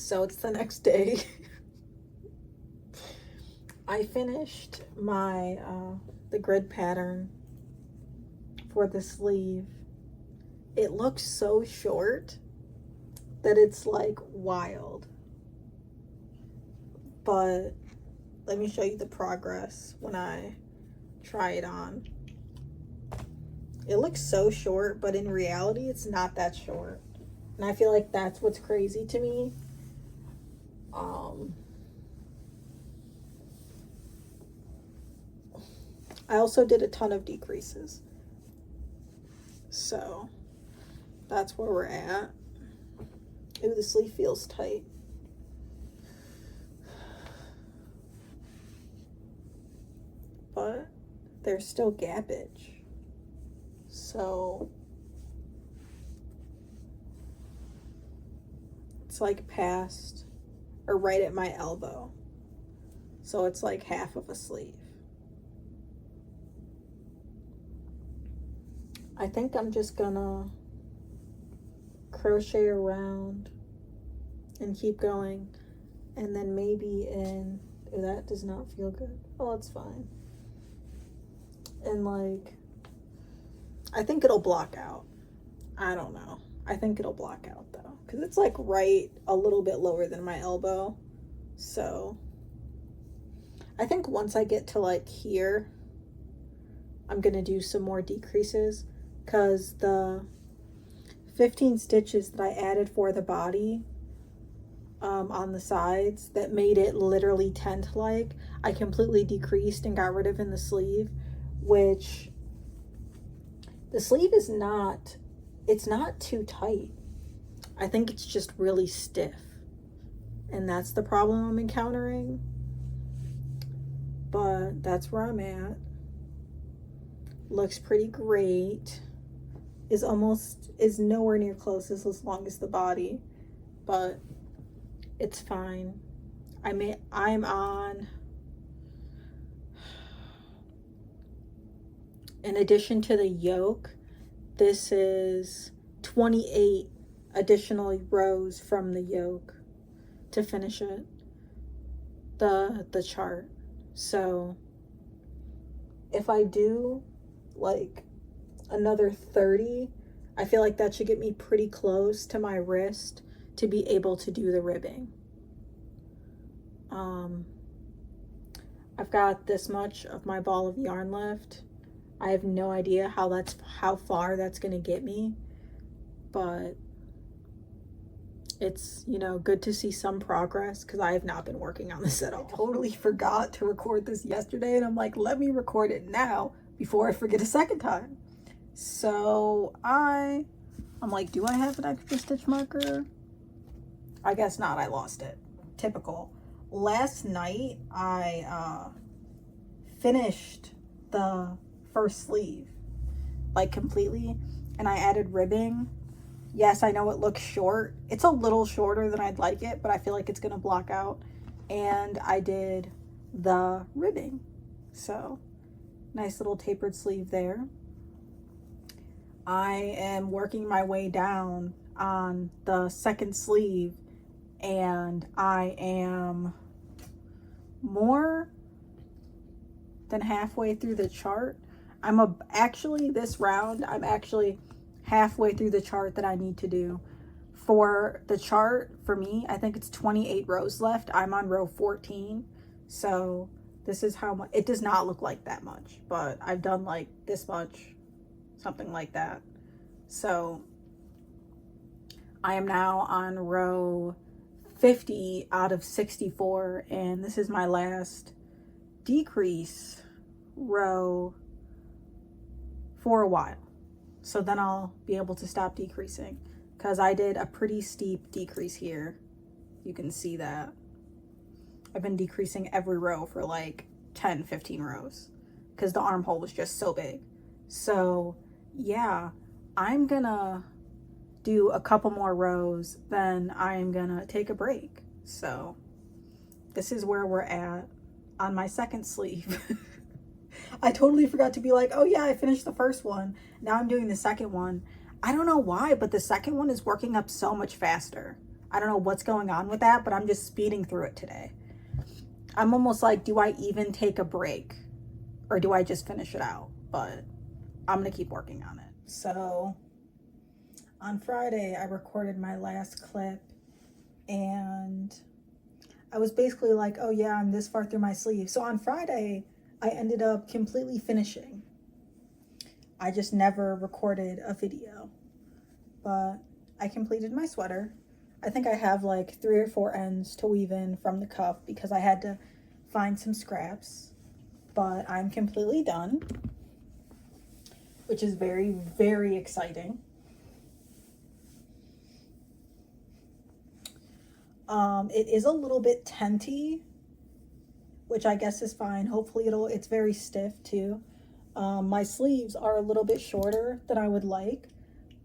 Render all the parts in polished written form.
So it's the next day. I finished my the grid pattern for the sleeve. It looks so short that it's like wild. But let me show you the progress when I try it on. It looks so short, but in reality it's not that short. And I feel like that's what's crazy to me. I also did a ton of decreases. So that's where we're at. Ooh, the sleeve feels tight. But there's still gappage. So it's like past or right at my elbow. So it's like half of a sleeve. I think I'm just gonna crochet around and keep going, and then maybe in, oh, that does not feel good. Oh, it's fine. And like, I think it'll block out. I don't know. I think it'll block out though, because it's like right a little bit lower than my elbow. So I think once I get to like here, I'm gonna do some more decreases, because the 15 stitches that I added for the body on the sides that made it literally tent-like, I completely decreased and got rid of in the sleeve, which the sleeve is not, it's not too tight. I think it's just really stiff, and that's the problem I'm encountering. But that's where I'm at. Looks pretty great. Is nowhere near close as long as the body, but it's fine. I'm on, in addition to the yoke, this is 28 additional rows from the yoke to finish it, the chart. So if I do like another 30, I feel like that should get me pretty close to my wrist to be able to do the ribbing. I've got this much of my ball of yarn left. I have no idea how far that's gonna get me, but it's, you know, good to see some progress, because I have not been working on this at all. I totally forgot to record this yesterday, and I'm like, let me record it now before I forget a second time. So I'm like, do I have an extra stitch marker? I guess not. I lost it. Typical. Last night I finished the first sleeve like completely, and I added ribbing. Yes, I know it looks short. It's a little shorter than I'd like it, but I feel like it's gonna block out. And I did the ribbing. So nice little tapered sleeve there. I am working my way down on the second sleeve, and I am more than halfway through the chart. Actually this round, I'm actually halfway through the chart that I need to do. For the chart, for me, I think it's 28 rows left. I'm on row 14. So this is how much, it does not look like that much, but I've done like this much, something like that. So I am now on row 50 out of 64, and this is my last decrease row for a while. So then I'll be able to stop decreasing, because I did a pretty steep decrease here. You can see that. I've been decreasing every row for like 10-15 rows because the armhole was just so big. So yeah, I'm gonna do a couple more rows, then I'm gonna take a break. So this is where we're at on my second sleeve. I totally forgot to be like, oh yeah, I finished the first one. Now I'm doing the second one. I don't know why, but the second one is working up so much faster. I don't know what's going on with that, but I'm just speeding through it today. I'm almost like, do I even take a break or do I just finish it out? But I'm gonna keep working on it. So on Friday, I recorded my last clip and I was basically like, oh yeah, I'm this far through my sleeve. So on Friday, I ended up completely finishing. I just never recorded a video, but I completed my sweater. I think I have like 3 or 4 ends to weave in from the cuff because I had to find some scraps, but I'm completely done, which is very, very exciting. It is a little bit tenty, which I guess is fine. Hopefully it's very stiff too. My sleeves are a little bit shorter than I would like,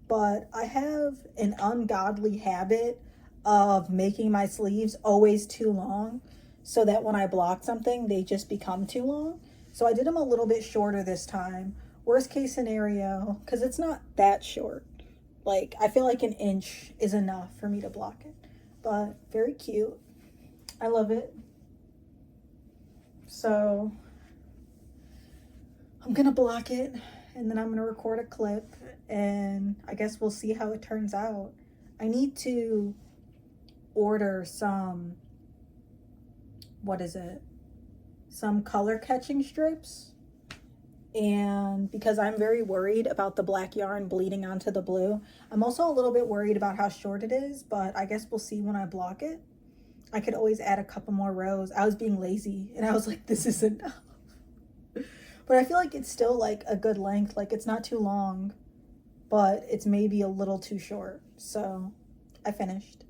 but I have an ungodly habit of making my sleeves always too long so that when I block something, they just become too long. So I did them a little bit shorter this time. Worst case scenario, because it's not that short. Like, I feel like an inch is enough for me to block it. But very cute. I love it. So I'm gonna block it and then I'm gonna record a clip and I guess we'll see how it turns out. I need to order some, some color catching strips, and because I'm very worried about the black yarn bleeding onto the blue. I'm also a little bit worried about how short it is, but I guess we'll see when I block it. I could always add a couple more rows. I was being lazy and I was like, this isn't enough. But I feel like it's still like a good length. Like, it's not too long, but it's maybe a little too short. So I finished,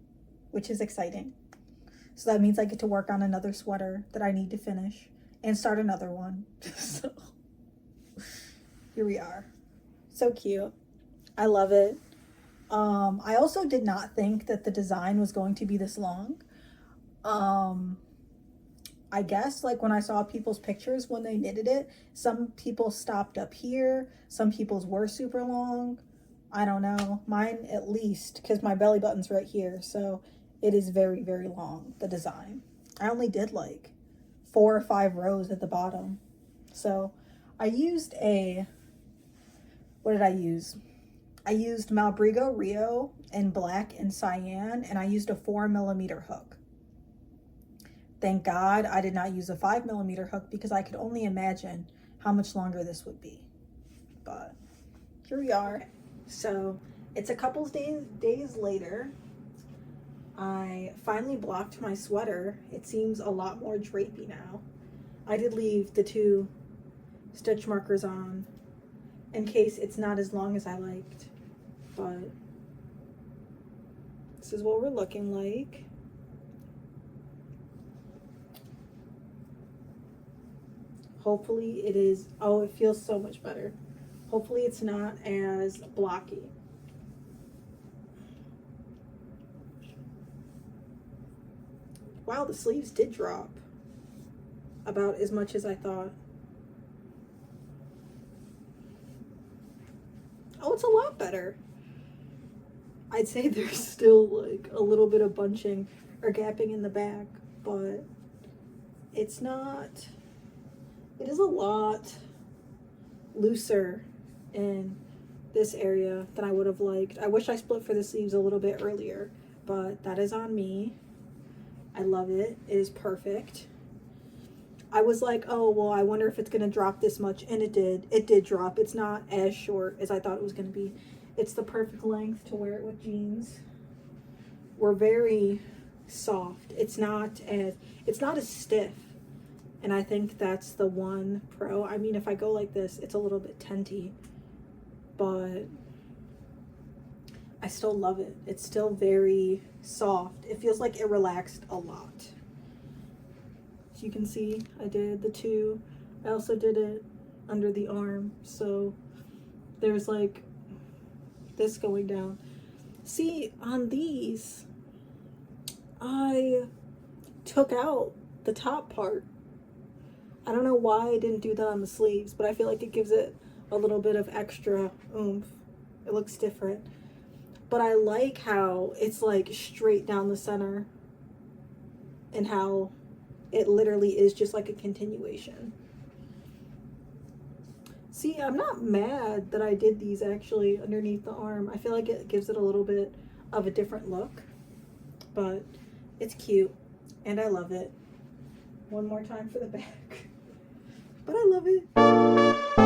which is exciting. So that means I get to work on another sweater that I need to finish and start another one. So here we are. So cute. I love it. I also did not think that the design was going to be this long. I guess like when I saw people's pictures when they knitted it, some people stopped up here, some people's were super long. I don't know, mine at least, because my belly button's right here, so it is very, very long, the design. I only did like 4 or 5 rows at the bottom. So I used what did I use? I used Malbrigo Rio in black and cyan, and I used a 4mm hook. Thank God I did not use a 5mm hook because I could only imagine how much longer this would be. But here we are. Okay. So it's a couple days later. I finally blocked my sweater. It seems a lot more drapey now. I did leave the 2 stitch markers on in case it's not as long as I liked. But this is what we're looking like. Hopefully it is, oh, it feels so much better. Hopefully it's not as blocky. Wow, the sleeves did drop about as much as I thought. Oh, it's a lot better. I'd say there's still like a little bit of bunching or gapping in the back, but it's not. It is a lot looser in this area than I would have liked. I wish I split for the sleeves a little bit earlier, but that is on me. I love it. It is perfect. I was like, oh, well, I wonder if it's going to drop this much, and it did. It did drop. It's not as short as I thought it was going to be. It's the perfect length to wear it with jeans. We're very soft. It's not as stiff. And I think that's the one pro. I mean, if I go like this, it's a little bit tenty, but I still love it. It's still very soft. It feels like it relaxed a lot. As you can see, I did the 2. I also did it under the arm. So there's like this going down. See, on these, I took out the top part. I don't know why I didn't do that on the sleeves, but I feel like it gives it a little bit of extra oomph. It looks different. but I like how it's like straight down the center and how it literally is just like a continuation. See, I'm not mad that I did these actually underneath the arm. I feel like it gives it a little bit of a different look, but it's cute and I love it. One more time for the back, but I love it.